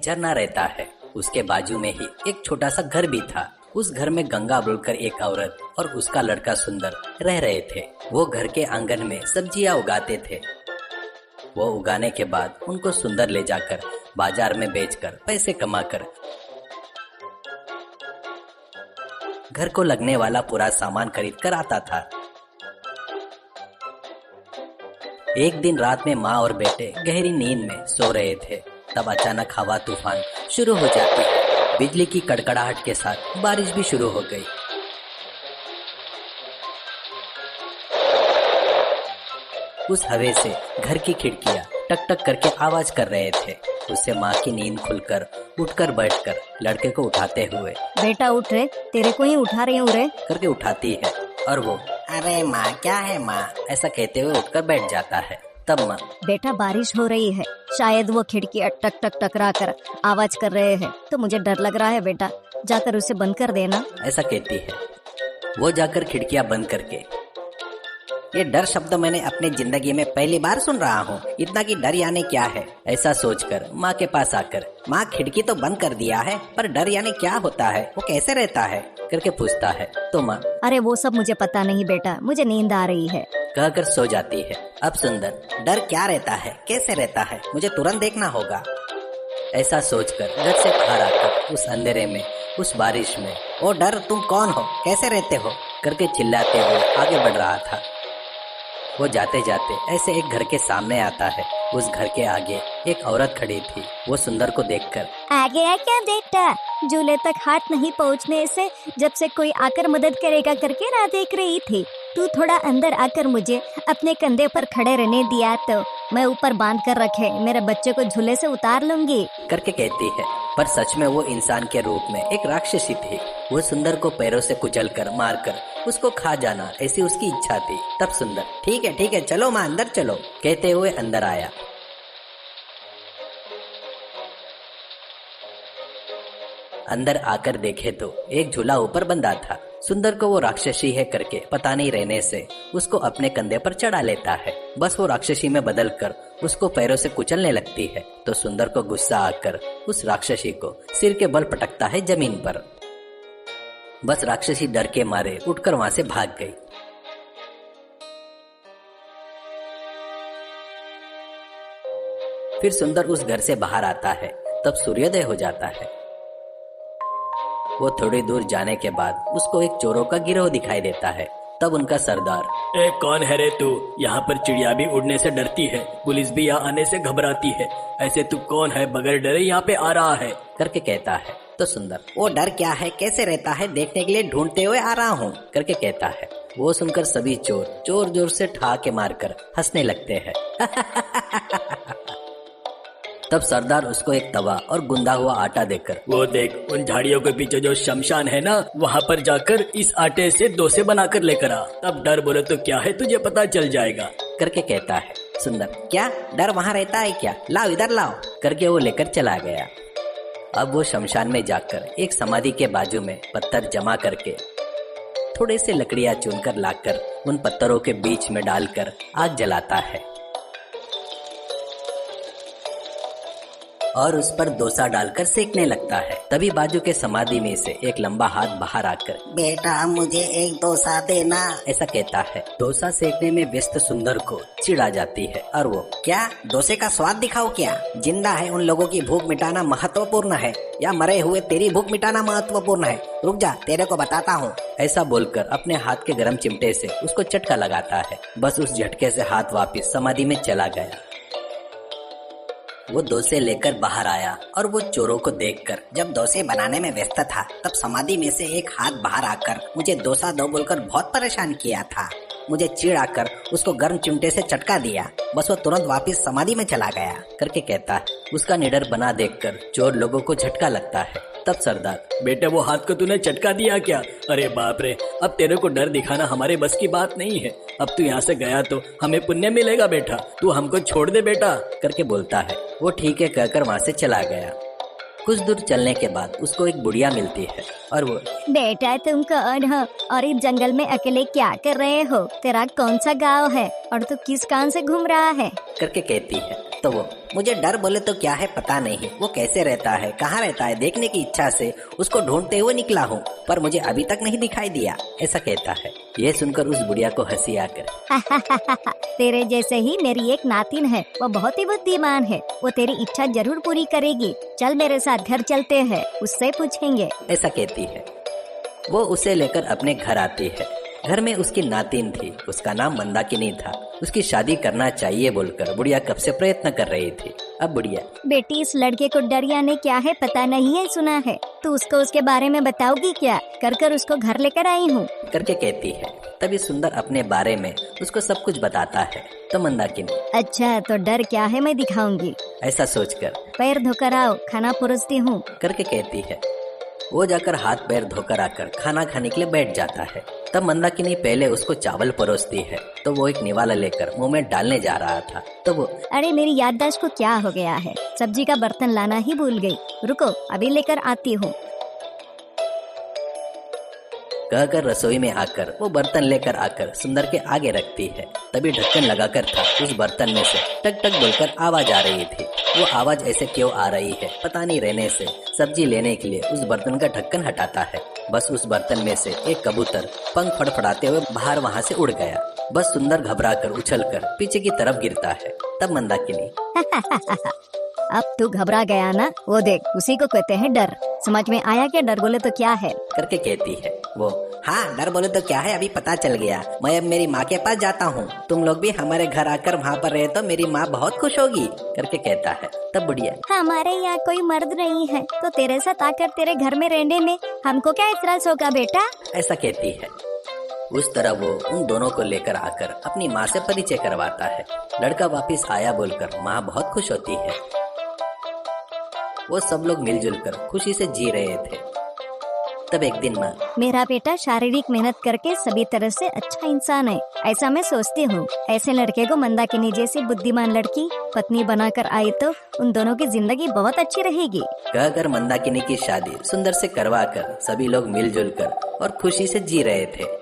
झरना रहता है। उसके बाजू में ही एक छोटा सा घर भी था। उस घर में गंगा बोलकर एक औरत और उसका लड़का सुंदर रह रहे थे। वो घर के आंगन में सब्जियां उगाते थे। वो उगाने के बाद उनको सुंदर ले जाकर बाजार में बेचकर पैसे कमाकर घर को लगने वाला पूरा सामान खरीद कर आता था। एक दिन रात में माँ और बेटे गहरी नींद में सो रहे थे। तब अचानक हवा तूफान शुरू हो जाती है। बिजली की कड़कड़ाहट के साथ बारिश भी शुरू हो गई। उस हवा से घर की खिड़कियां टक टक करके आवाज कर रहे थे। उससे माँ की नींद खुलकर उठकर बैठकर लड़के को उठाते हुए, बेटा उठ रे, तेरे को ही उठा रही हूँ रे, करके उठाती है। और वो, अरे माँ क्या है माँ, ऐसा कहते हुए उठकर बैठ जाता है। तब माँ, बेटा बारिश हो रही है, शायद वो खिड़की टक टक टकरा कर आवाज कर रहे हैं, तो मुझे डर लग रहा है बेटा, जाकर उसे बंद कर देना, ऐसा कहती है। वो जाकर खिड़कियां बंद करके, ये डर शब्द मैंने अपनी जिंदगी में पहली बार सुन रहा हूँ, इतना कि डर यानी क्या है, ऐसा सोचकर माँ के पास आकर, माँ खिड़की तो बंद कर दिया है, पर डर यानी क्या होता है, वो कैसे रहता है, करके पूछता है। तो माँ, अरे वो सब मुझे पता नहीं बेटा, मुझे नींद आ रही है, कहकर सो जाती है। अब सुंदर, डर क्या रहता है, कैसे रहता है, मुझे तुरंत देखना होगा, ऐसा सोचकर घर से बाहर आकर उस अंधेरे में, उस बारिश में, ओ डर तुम कौन हो, कैसे रहते हो, करके चिल्लाते हुए आगे बढ़ रहा था। वो जाते जाते ऐसे एक घर के सामने आता है। उस घर के आगे एक औरत खड़ी थी। वो सुंदर को देखकर, आ गया क्या बेटा, झूले तक हाथ नहीं पहुँचने से जब से कोई आकर मदद करेगा करके राह देख रही थी, तू थोड़ा अंदर आकर मुझे अपने कंधे पर खड़े रहने दिया तो मैं ऊपर बांध कर रखे मेरे बच्चे को झूले से उतार लूंगी, करके कहती है। पर सच में वो इंसान के रूप में एक राक्षसी थी। वो सुंदर को पैरों से कुचलकर मारकर उसको खा जाना, ऐसी उसकी इच्छा थी। तब सुंदर, ठीक है चलो माँ अंदर चलो, कहते हुए अंदर आया। अंदर आकर देखे तो एक झूला ऊपर बंधा था। सुंदर को वो राक्षसी है करके पता नहीं रहने से उसको अपने कंधे पर चढ़ा लेता है। बस वो राक्षसी में बदल कर उसको पैरों से कुचलने लगती है। तो सुंदर को गुस्सा आकर उस राक्षसी को सिर के बल पटकता है जमीन पर। बस राक्षसी डर के मारे उठकर वहां से भाग गई। फिर सुंदर उस घर से बाहर आता है। तब सूर्योदय हो जाता है। वो थोड़ी दूर जाने के बाद उसको एक चोरों का गिरोह दिखाई देता है। तब उनका सरदार, ए कौन है रे तू, यहाँ पर चिड़िया भी उड़ने से डरती है, पुलिस भी यहाँ आने से घबराती है, ऐसे तू कौन है बगैर डरे यहाँ पे आ रहा है, करके कहता है। तो सुंदर, वो डर क्या है, कैसे रहता है, देखने के लिए ढूंढते हुए आ रहा हूँ, करके कहता है। वो सुनकर सभी चोर जोर जोर से ठहाके मारकर हंसने लगते हैं। तब सरदार उसको एक तवा और गुंदा हुआ आटा देकर, वो देख उन झाड़ियों के पीछे जो शमशान है ना, वहाँ पर जाकर इस आटे से डोसे बनाकर लेकर आ, तब डर बोले तो क्या है तुझे पता चल जाएगा, करके कहता है। सुंदर, क्या डर वहाँ रहता है क्या, लाओ इधर लाओ, करके वो लेकर चला गया। अब वो शमशान में जाकर एक समाधि के बाजू में पत्थर जमा करके थोड़े से लकड़ियां चुनकर लाकर उन पत्थरों के बीच में डालकर आग जलाता है और उस पर डोसा डालकर सेकने लगता है। तभी बाजू के समाधि में से एक लंबा हाथ बाहर आकर, बेटा मुझे एक डोसा देना, ऐसा कहता है। डोसा सेकने में व्यस्त सुंदर को चिढ़ आ जाती है और वो, क्या डोसे का स्वाद दिखाओ क्या, जिंदा है उन लोगों की भूख मिटाना महत्वपूर्ण है या मरे हुए तेरी भूख मिटाना महत्वपूर्ण है, रुक जा तेरे को बताता हूँ, ऐसा बोलकर अपने हाथ के गर्म चिमटे से उसको चटका लगाता है। बस उस झटके से हाथ वापिस समाधि में चला गया। वो डोसे लेकर बाहर आया और वो चोरों को देखकर जब डोसे बनाने में व्यस्त था, तब समाधि में से एक हाथ बाहर आकर मुझे डोसा दो बोलकर बहुत परेशान किया था। मुझे चिढ़ आकर उसको गर्म चिमटे से चटका दिया। बस वो तुरंत वापस समाधि में चला गया, करके कहता है। उसका निडर बना देखकर चोर लोगों को झटका लगता है। तब सरदार, बेटे वो हाथ को तूने चटका दिया क्या, अरे बाप रे, अब तेरे को डर दिखाना हमारे बस की बात नहीं है, अब तू यहाँ से गया तो हमें पुण्य मिलेगा बेटा, तू हमको छोड़ दे बेटा, करके बोलता है। वो ठीक है कहकर वहाँ से चला गया। कुछ दूर चलने के बाद उसको एक बुढ़िया मिलती है और वो, बेटा तुम कौन हो और इस जंगल में अकेले क्या कर रहे हो, तेरा कौन सा गांव है और तू किस कान से घूम रहा है, करके कहती है। तो वो, मुझे डर बोले तो क्या है पता नहीं, वो कैसे रहता है, कहाँ रहता है, देखने की इच्छा से उसको ढूंढते हुए निकला हूँ, पर मुझे अभी तक नहीं दिखाई दिया, ऐसा कहता है। यह सुनकर उस बुढ़िया को हंसी आकर, तेरे जैसे ही मेरी एक नातिन है, वो बहुत ही बुद्धिमान है, वो तेरी इच्छा जरूर पूरी करेगी। चल मेरे साथ घर चलते हैं, उससे पूछेंगे, ऐसा कहती है। वो उसे लेकर अपने घर आती है। घर में उसकी नातिन थी, उसका नाम मंदाकिनी था। उसकी शादी करना चाहिए बोलकर बुढ़िया कब से प्रयत्न कर रही थी। अब बुढ़िया, बेटी इस लड़के को डरिया ने क्या है पता नहीं है, सुना है, तू उसको उसके बारे में बताओगी क्या? कर उसको घर लेकर आई हूँ करके कहती है। तभी सुंदर अपने बारे में उसको सब कुछ बताता है। तो मंदाकिनी, अच्छा तो डर क्या है मैं दिखाऊंगी, ऐसा सोचकर पैर धोकर आओ, खाना परोसती हूँ करके कहती है। वो जाकर हाथ पैर धोकर आकर खाना खाने के लिए बैठ जाता है। तब मंदाकिनी पहले उसको चावल परोसती है, तो वो एक निवाला लेकर मुंह में डालने जा रहा था। तो वो, अरे मेरी याददाश्त को क्या हो गया है, सब्जी का बर्तन लाना ही भूल गई, रुको अभी लेकर आती हूँ कहकर रसोई में आकर वो बर्तन लेकर आकर सुंदर के आगे रखती है। तभी ढक्कन लगाकर था, उस बर्तन में से टक टक बोलकर आवाज आ रही थी। वो आवाज ऐसे क्यों आ रही है पता नहीं रहने से सब्जी लेने के लिए उस बर्तन का ढक्कन हटाता है। बस उस बर्तन में से एक कबूतर पंख फड़फड़ाते हुए बाहर वहाँ से उड़ गया। बस सुंदर घबराकर उछलकर पीछे की तरफ गिरता है। तब मंदाकिनी, अब तू घबरा गया ना, वो देख उसी को कहते हैं डर, समझ में आया क्या? डर बोले तो क्या है करके कहती है। वो, हाँ डर बोले तो क्या है अभी पता चल गया, मैं अब मेरी माँ के पास जाता हूँ, तुम लोग भी हमारे घर आकर वहाँ पर रहे तो मेरी माँ बहुत खुश होगी करके कहता है। तब बुढ़िया, हमारे यहाँ कोई मर्द नहीं है तो तेरे साथ आकर तेरे घर में रहने में हमको क्या इतराज होगा बेटा, ऐसा कहती है। उस तरह वो उन दोनों को लेकर आकर अपनी माँ से परिचय करवाता है। लड़का वापिस आया बोलकर माँ बहुत खुश होती है। वो सब लोग मिलजुल कर खुशी से जी रहे थे। तब एक दिन माँ, मेरा बेटा शारीरिक मेहनत करके सभी तरह से अच्छा इंसान है, ऐसा मैं सोचती हूँ। ऐसे लड़के को मंदाकिनी जैसी बुद्धिमान लड़की पत्नी बनाकर आई तो उन दोनों की जिंदगी बहुत अच्छी रहेगी। कहकर मंदाकिनी की शादी सुंदर से करवा कर सभी लोग मिलजुल कर और खुशी से जी रहे थे।